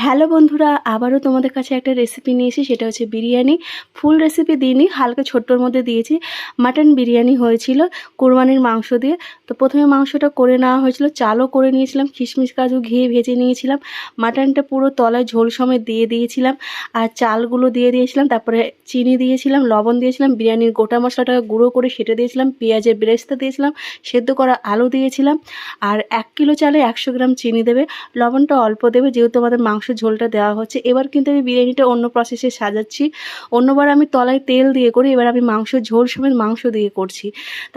Hello বন্ধুরা, আবারও তোমাদের কাছে একটা রেসিপি নিয়ে এসেছি। সেটা হচ্ছে বিরিয়ানি। ফুল রেসিপি দিইনি, হালকা ছোট্টর মধ্যে দিয়েছি। মাটন বিরিয়ানি হয়েছিল কোরবানির মাংস দিয়ে। তো প্রথমে মাংসটা করে নেওয়া হয়েছিল, চালও করে নিয়েছিলাম, কিশমিশ কাজু ঘিয়ে ভেজে নিয়েছিলাম। মাটনটা পুরো তলায় ঝোল সমেত দিয়ে দিয়েছিলাম, আর চালগুলো দিয়ে দিয়েছিলাম। তারপরে চিনি দিয়েছিলাম, লবণ দিয়েছিলাম, বিরিয়ানির গোটা মশলাটাকে গুঁড়ো করে সেটে দিয়েছিলাম, পেঁয়াজের বেরেস্তা দিয়েছিলাম, সেদ্ধ করা আলু দিয়েছিলাম। আর 1 কিলো চালে 100 গ্রাম চিনি দেবে, লবণটা অল্প দেবে, যেহেতু আমাদের মাংস ঝোলটা দেওয়া হচ্ছে। এবার কিন্তু আমি বিরিয়ানিটা অন্য প্রসেসে সাজাচ্ছি। অন্যবার আমি তলায় তেল দিয়ে করি, এবার আমি মাংস ঝোল সমেত মাংস দিয়ে করছি।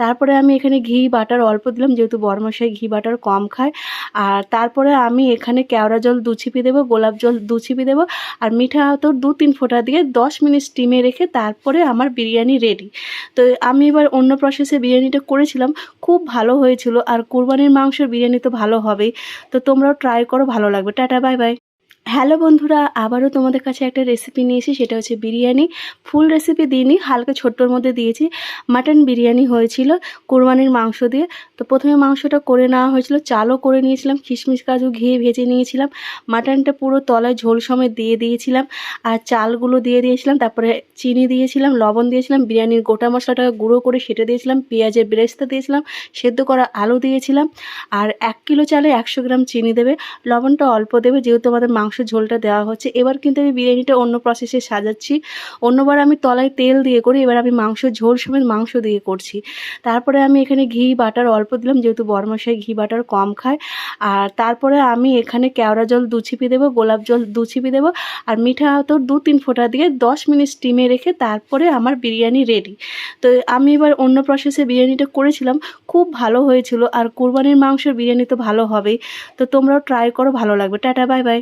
তারপরে আমি এখানে ঘি বাটার অল্প দিলাম, যেহেতু বরমশাই ঘি বাটার কম খায়। আর তারপরে আমি এখানে কেওড়া জল 2 ছিপি দেবো, গোলাপ জল 2 ছিপি দেবো, আর মিঠা আতর 2-3 ফোঁটা দিয়ে 10 মিনিট স্টিমে রেখে তারপরে আমার বিরিয়ানি রেডি। তো আমি এবার অন্য প্রসেসে বিরিয়ানিটা করেছিলাম, খুব ভালো হয়েছিল। আর কোরবানির মাংসের বিরিয়ানি তো ভালো হবেই। তো তোমরাও ট্রাই করো, ভালো লাগবে। Tata, bye bye. হ্যালো বন্ধুরা, আবারও তোমাদের কাছে একটা রেসিপি নিয়ে এসেছি। সেটা হচ্ছে বিরিয়ানি। ফুল রেসিপি দিইনি, হালকা ছোট্টর মধ্যে দিয়েছি। মাটন বিরিয়ানি হয়েছিল কোরবানির মাংস দিয়ে। তো প্রথমে মাংসটা করে নেওয়া হয়েছিল, চালও করে নিয়েছিলাম, কিশমিশ কাজু ঘিয়ে ভেজে নিয়েছিলাম। মাটনটা পুরো তলায় ঝোল সমেত দিয়ে দিয়েছিলাম, আর চালগুলো দিয়ে দিয়েছিলাম। তারপরে চিনি দিয়েছিলাম, লবণ দিয়েছিলাম, বিরিয়ানির গোটা মশলাটাকে গুঁড়ো করে সেটে দিয়েছিলাম, পেঁয়াজের বেরেস্তা দিয়েছিলাম, সেদ্ধ করা আলু দিয়েছিলাম। আর 1 কিলো চালে 100 গ্রাম চিনি দেবে, লবণটা অল্প দেবে, যেহেতু আমাদের মাংস ঝোলটা দেওয়া হচ্ছে। এবার কিন্তু আমি বিরিয়ানিটা অন্য প্রসেসে সাজাচ্ছি। অন্যবার আমি তলায় তেল দিয়ে করি, এবার আমি মাংস ঝোল সমেত মাংস দিয়ে করছি। তারপরে আমি এখানে ঘি বাটার অল্প দিলাম, যেহেতু বরমশাই ঘি বাটার কম খায়। আর তারপরে আমি এখানে কেওড়া জল 2 ছিপি দেবো, গোলাপ জল 2 ছিপি দেবো, আর মিঠা আতর 2-3 ফোঁটা দিয়ে 10 মিনিট স্টিমে রেখে তারপরে আমার বিরিয়ানি রেডি। তো আমি এবার অন্য প্রসেসে বিরিয়ানিটা করেছিলাম, খুব ভালো হয়েছিল। আর কোরবানির মাংসের বিরিয়ানি তো ভালো হবেই। তো তোমরাও ট্রাই করো, ভালো লাগবে। Tata, bye bye.